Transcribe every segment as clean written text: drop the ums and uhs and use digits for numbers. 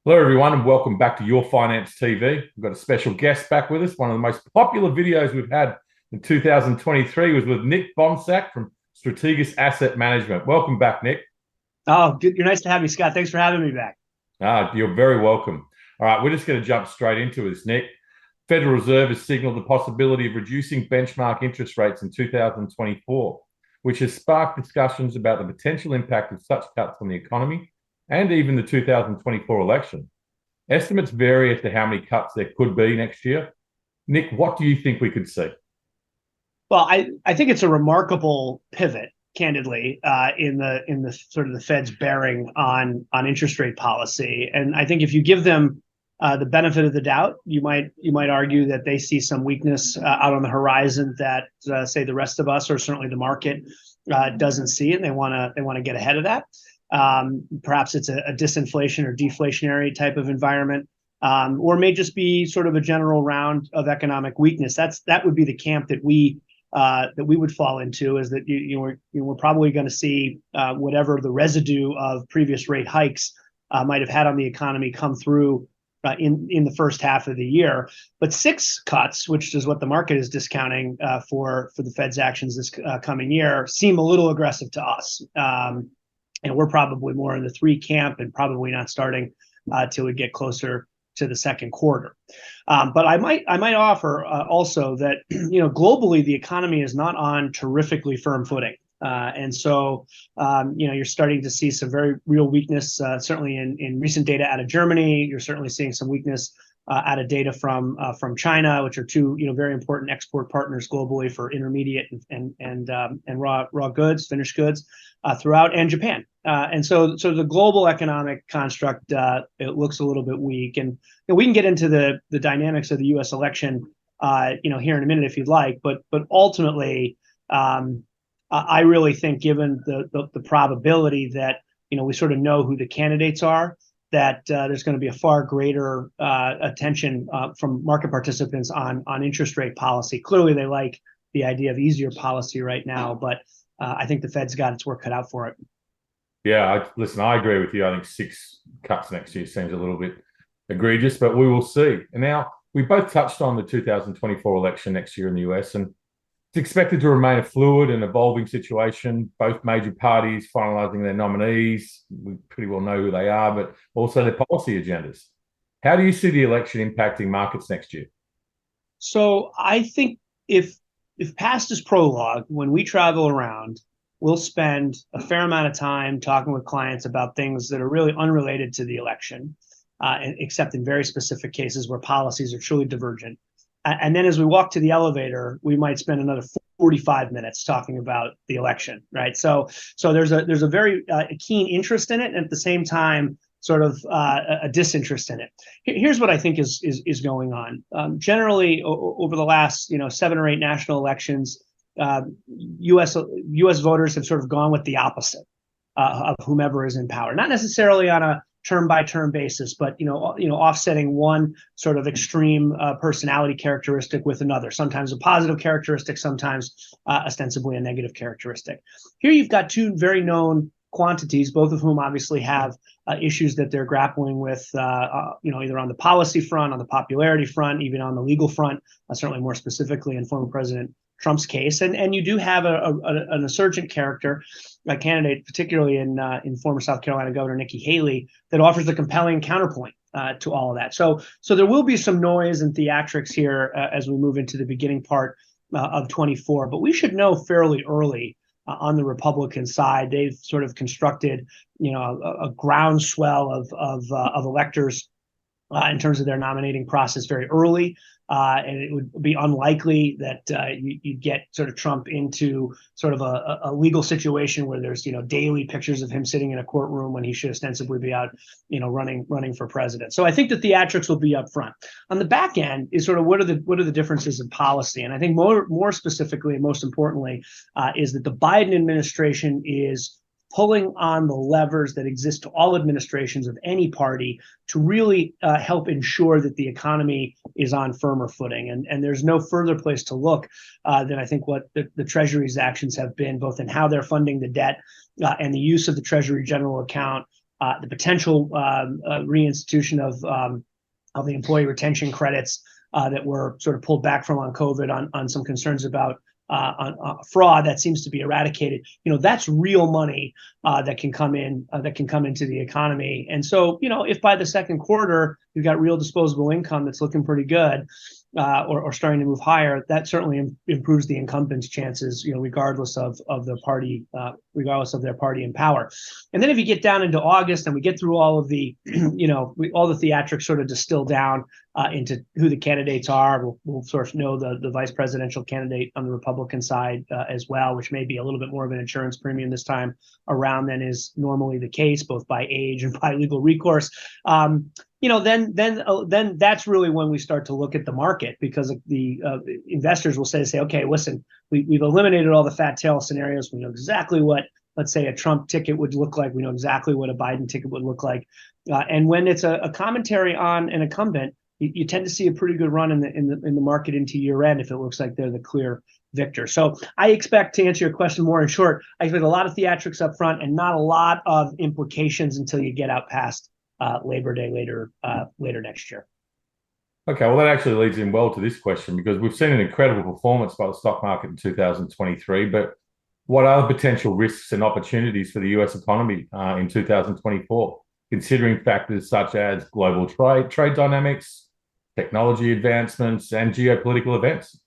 Hello, everyone, and welcome back to Your Finance TV. We've got a special guest back with us. One of the most popular videos we've had in 2023 was with Nick Bohnsack from Strategas Asset Management. Welcome back, Nick. Oh, good. You're nice to have me, Scott. Thanks for having me back. You're very welcome. All right, we're just going to jump straight into this, Nick. Federal Reserve has signaled the possibility of reducing benchmark interest rates in 2024, which has sparked discussions about the potential impact of such cuts on the economy and even the 2024 election. Estimates vary as to how many cuts there could be next year. Nick, what do you think we could see? Well, I think it's a remarkable pivot, candidly, in the sort of the Fed's bearing on interest rate policy. And I think if you give them the benefit of the doubt, you might argue that they see some weakness out on the horizon that say the rest of us, or certainly the market, doesn't see, and they want to get ahead of that. Perhaps it's a disinflation or deflationary type of environment, or may just be sort of a general round of economic weakness. That would be the camp that we would fall into. Is that we're probably going to see whatever the residue of previous rate hikes might have had on the economy come through in the first half of the year. But 6 cuts, which is what the market is discounting for the Fed's actions this coming year, seem a little aggressive to us. And we're probably more in the 3 camp, and probably not starting till we get closer to the second quarter. But I might offer also that globally the economy is not on terrifically firm footing, and so you're starting to see some very real weakness. Certainly in recent data out of Germany, you're certainly seeing some weakness out of data from China, which are two very important export partners globally for intermediate and raw goods, finished goods, throughout, and Japan. And so the global economic construct, it looks a little bit weak, and we can get into the dynamics of the U.S. election here in a minute if you'd like, but ultimately I really think, given the probability that we sort of know who the candidates are, that there's going to be a far greater attention from market participants on interest rate policy. Clearly, they like the idea of easier policy right now, but I think the Fed's got its work cut out for it. Yeah, I agree with you. I think 6 cuts next year seems a little bit egregious, but we will see. And now, we both touched on the 2024 election next year in the US, and it's expected to remain a fluid and evolving situation. Both major parties finalising their nominees. We pretty well know who they are, but also their policy agendas. How do you see the election impacting markets next year? So I think if past is prologue, when we travel around, we'll spend a fair amount of time talking with clients about things that are really unrelated to the election, except in very specific cases where policies are truly divergent. And then as we walk to the elevator, we might spend another 45 minutes talking about the election, right? So there's a very keen interest in it, and at the same time, sort of a disinterest in it. Here's what I think is going on. Generally, over the last 7 or 8 national elections, U.S. voters have sort of gone with the opposite of whomever is in power, not necessarily on a term-by-term basis, but offsetting one sort of extreme personality characteristic with another. Sometimes a positive characteristic, sometimes ostensibly a negative characteristic. Here you've got 2 very known quantities, both of whom obviously have issues that they're grappling with, either on the policy front, on the popularity front, even on the legal front, certainly more specifically in former President Trump's case. And you do have an insurgent character, a candidate, particularly in former South Carolina Governor Nikki Haley, that offers a compelling counterpoint to all of that. So there will be some noise and theatrics here as we move into the beginning part of 24. But we should know fairly early on the Republican side, they've sort of constructed, a groundswell of electors in terms of their nominating process very early. And it would be unlikely that you'd get sort of Trump into sort of a legal situation where there's daily pictures of him sitting in a courtroom when he should ostensibly be out running for president. So I think the theatrics will be up front. On the back end is sort of what are the differences in policy, and I think more specifically and most importantly is that the Biden administration is pulling on the levers that exist to all administrations of any party to really help ensure that the economy is on firmer footing. And there's no further place to look than I think what the Treasury's actions have been, both in how they're funding the debt and the use of the Treasury general account the potential reinstitution of the employee retention credits that were sort of pulled back from on COVID on some concerns about on fraud that seems to be eradicated. That's real money that can come into the economy. And so, if by the second quarter you've got real disposable income that's looking pretty good, or starting to move higher, that certainly improves the incumbent's chances, regardless of their party in power. And then if you get down into August and we get through all of the, all the theatrics sort of distill down into who the candidates are, we'll sort of know the vice presidential candidate on the Republican side as well, which may be a little bit more of an insurance premium this time around than is normally the case, both by age and by legal recourse. Then that's really when we start to look at the market, because the investors will say, okay, listen, we've eliminated all the fat tail scenarios. We know exactly what, let's say, a Trump ticket would look like. We know exactly what a Biden ticket would look like. And when it's a commentary on an incumbent, you tend to see a pretty good run in the market into year end if it looks like they're the clear victor. So I expect, to answer your question more in short, I expect a lot of theatrics up front and not a lot of implications until you get out past Labor Day later next year. Okay, well, that actually leads in well to this question, because we've seen an incredible performance by the stock market in 2023. But what are the potential risks and opportunities for the US economy in 2024, considering factors such as global trade dynamics, technology advancements, and geopolitical events?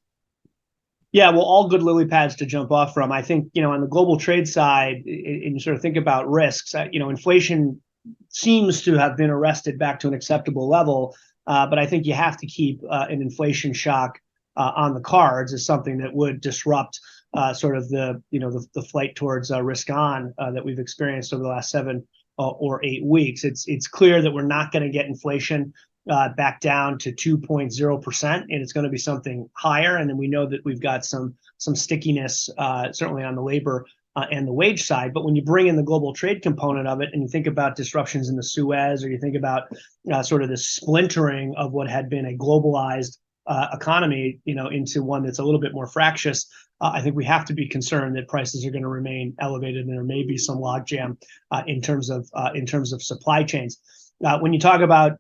Yeah, well, all good lily pads to jump off from. I think, on the global trade side, and you sort of think about risks, inflation seems to have been arrested back to an acceptable level. But I think you have to keep an inflation shock on the cards as something that would disrupt sort of the flight towards risk on that we've experienced over the last 7 or 8 weeks. It's clear that we're not going to get inflation back down to 2.0%, and it's going to be something higher. And then we know that we've got some stickiness certainly on the labor and the wage side. But when you bring in the global trade component of it, and you think about disruptions in the Suez, or you think about sort of the splintering of what had been a globalized economy, into one that's a little bit more fractious, I think we have to be concerned that prices are going to remain elevated, and there may be some logjam in terms of supply chains. When you talk about,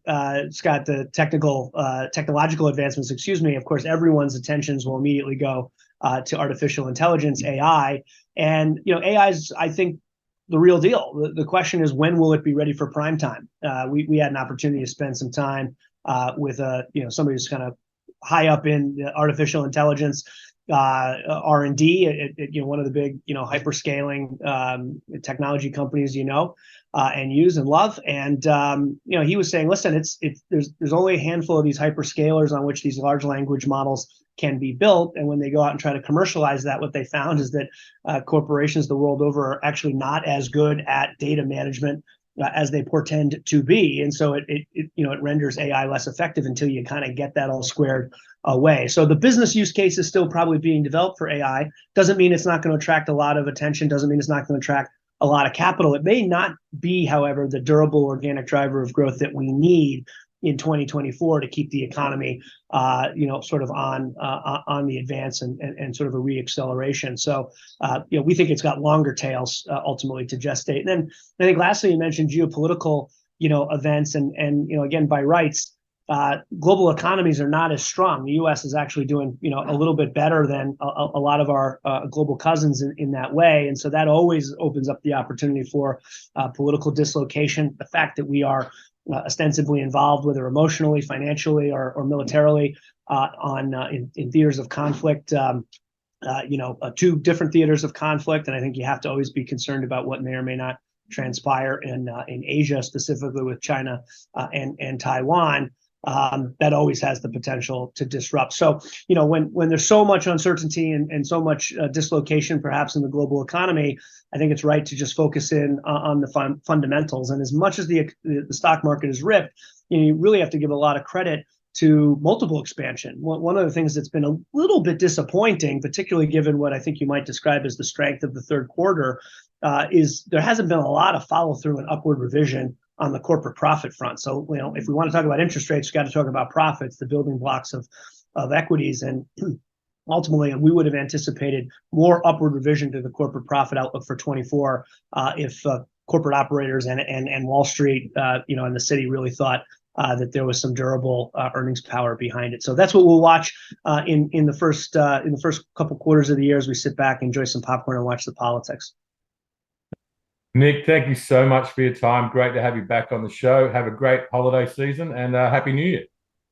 Scott, the technological advancements, of course, everyone's attentions will immediately go to artificial intelligence, AI. And, AI is, I think, the real deal. The question is, when will it be ready for prime time? We had an opportunity to spend some time with somebody who's kind of high up in artificial intelligence R&D at one of the big hyperscaling technology companies and use and love. And he was saying, listen, there's only a handful of these hyperscalers on which these large language models can be built. And when they go out and try to commercialize that, what they found is that corporations the world over are actually not as good at data management as they portend to be. And so it renders AI less effective until you kind of get that all squared away. So the business use case is still probably being developed for AI. Doesn't mean it's not going to attract a lot of attention. Doesn't mean it's not going to attract a lot of capital. It may not be, however, the durable organic driver of growth that we need in 2024 to keep the economy, sort of on the advance and sort of a reacceleration. So, we think it's got longer tails ultimately to gestate. And then I think lastly, you mentioned geopolitical, events, and again, by rights, global economies are not as strong. The U.S. is actually doing, a little bit better than a lot of our global cousins in that way. And so that always opens up the opportunity for political dislocation. The fact that we are ostensibly involved, whether emotionally, financially, or militarily, in theaters of conflict, 2 different theaters of conflict. And I think you have to always be concerned about what may or may not transpire in Asia, specifically with China and Taiwan. That always has the potential to disrupt. So, when there's so much uncertainty and so much dislocation, perhaps in the global economy, I think it's right to just focus in on the fundamentals. And as much as the stock market is ripped, you really have to give a lot of credit to multiple expansion. One of the things that's been a little bit disappointing, particularly given what I think you might describe as the strength of the third quarter, is there hasn't been a lot of follow through and upward revision on the corporate profit front. So, if we want to talk about interest rates, we've got to talk about profits, the building blocks of equities. And ultimately, we would have anticipated more upward revision to the corporate profit outlook for 24 if corporate operators and Wall Street, and the city really thought that there was some durable earnings power behind it. So that's what we'll watch in the first couple quarters of the year as we sit back, enjoy some popcorn, and watch the politics. Nick, thank you so much for your time. Great to have you back on the show. Have a great holiday season and Happy New Year.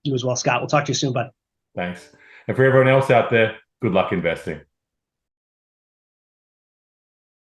You as well, Scott. We'll talk to you soon, bud. Thanks. And for everyone else out there, good luck investing.